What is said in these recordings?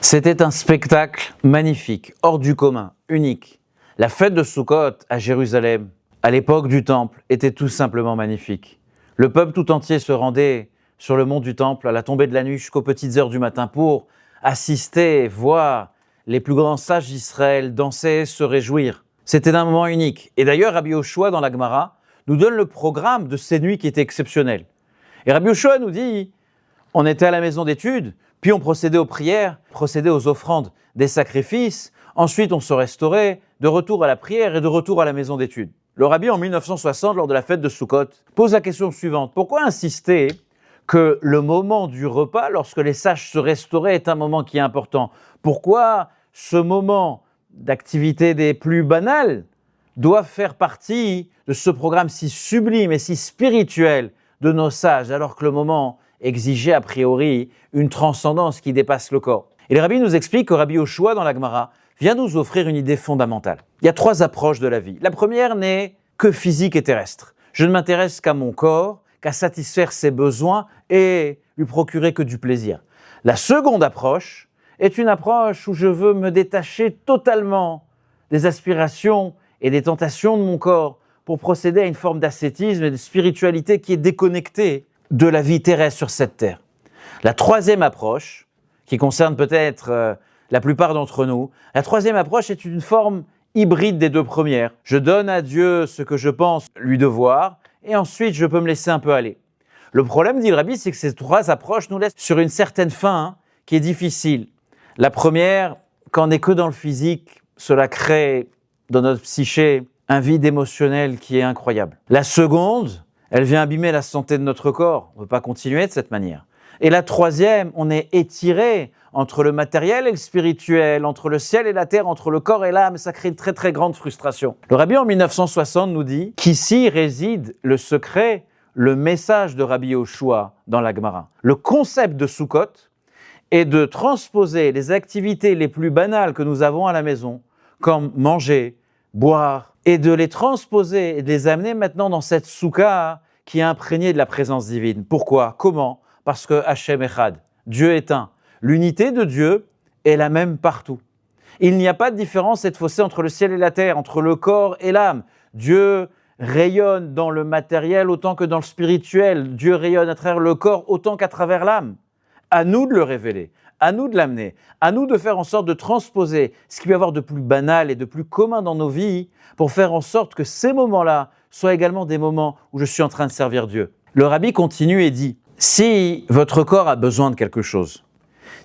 C'était un spectacle magnifique, hors du commun, unique. La fête de Sukkot à Jérusalem, à l'époque du Temple, était tout simplement magnifique. Le peuple tout entier se rendait sur le mont du Temple à la tombée de la nuit jusqu'aux petites heures du matin pour assister, voir les plus grands sages d'Israël danser, se réjouir. C'était un moment unique. Et d'ailleurs, Rabbi Yoshua, dans la Gemara, nous donne le programme de ces nuits qui était exceptionnel. Et Rabbi Yoshua nous dit, on était à la maison d'études, puis on procédait aux prières, procédait aux offrandes, des sacrifices, ensuite on se restaurait, de retour à la prière et de retour à la maison d'études. Le rabbi, en 1960, lors de la fête de Sukkot, pose la question suivante. Pourquoi insister que le moment du repas, lorsque les sages se restauraient, est un moment qui est important? Pourquoi ce moment d'activité des plus banales doit faire partie de ce programme si sublime et si spirituel de nos sages, alors que le moment exigeait a priori une transcendance qui dépasse le corps? Et le rabbi nous explique que Rabbi Yoshua, dans la Gemara, vient nous offrir une idée fondamentale. Il y a 3 approches de la vie. La première n'est que physique et terrestre. Je ne m'intéresse qu'à mon corps, qu'à satisfaire ses besoins et lui procurer que du plaisir. La seconde approche est une approche où je veux me détacher totalement des aspirations et des tentations de mon corps pour procéder à une forme d'ascétisme et de spiritualité qui est déconnectée de la vie terrestre sur cette terre. La troisième approche, qui concerne peut-être la plupart d'entre nous, la troisième approche est une forme hybride des 2 premières. Je donne à Dieu ce que je pense lui devoir, et ensuite je peux me laisser un peu aller. Le problème, dit le rabbi, c'est que ces 3 approches nous laissent sur une certaine fin qui est difficile. La première, quand on n'est que dans le physique, cela crée dans notre psyché un vide émotionnel qui est incroyable. La seconde, elle vient abîmer la santé de notre corps. On ne peut pas continuer de cette manière. Et la troisième, on est étiré entre le matériel et le spirituel, entre le ciel et la terre, entre le corps et l'âme. Ça crée une très très grande frustration. Le rabbi en 1960 nous dit qu'ici réside le secret, le message de Rabbi Yoshua dans la Gemara. Le concept de Sukkot est de transposer les activités les plus banales que nous avons à la maison, comme manger, boire, et de les transposer et de les amener maintenant dans cette soukha qui est imprégnée de la présence divine. Pourquoi? Comment? Parce que Hachem Echad, Dieu est un. L'unité de Dieu est la même partout. Il n'y a pas de différence et de fossé entre le ciel et la terre, entre le corps et l'âme. Dieu rayonne dans le matériel autant que dans le spirituel. Dieu rayonne à travers le corps autant qu'à travers l'âme. À nous de le révéler, à nous de l'amener, à nous de faire en sorte de transposer ce qu'il peut y avoir de plus banal et de plus commun dans nos vies pour faire en sorte que ces moments-là soient également des moments où je suis en train de servir Dieu. Le rabbi continue et dit, si votre corps a besoin de quelque chose,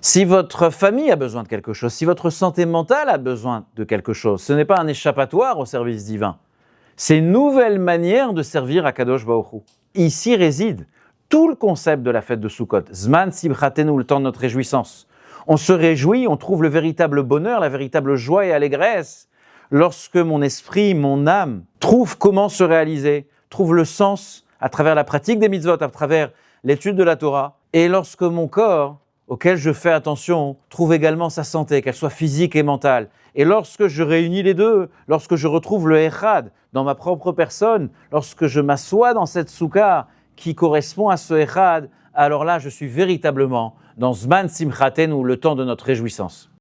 si votre famille a besoin de quelque chose, si votre santé mentale a besoin de quelque chose, ce n'est pas un échappatoire au service divin, c'est une nouvelle manière de servir à Kadosh Baruch Hu. Ici réside tout le concept de la fête de Sukkot, Zman Simchatenu, le temps de notre réjouissance. On se réjouit, on trouve le véritable bonheur, la véritable joie et allégresse lorsque mon esprit, mon âme, trouve comment se réaliser, trouve le sens à travers la pratique des mitzvot, à travers l'étude de la Torah, et lorsque mon corps, auquel je fais attention, trouve également sa santé, qu'elle soit physique et mentale. Et lorsque je réunis les deux, lorsque je retrouve le Echad dans ma propre personne, lorsque je m'assois dans cette soukha qui correspond à ce Echad, alors là, je suis véritablement dans Zman Simchatenu, le temps de notre réjouissance.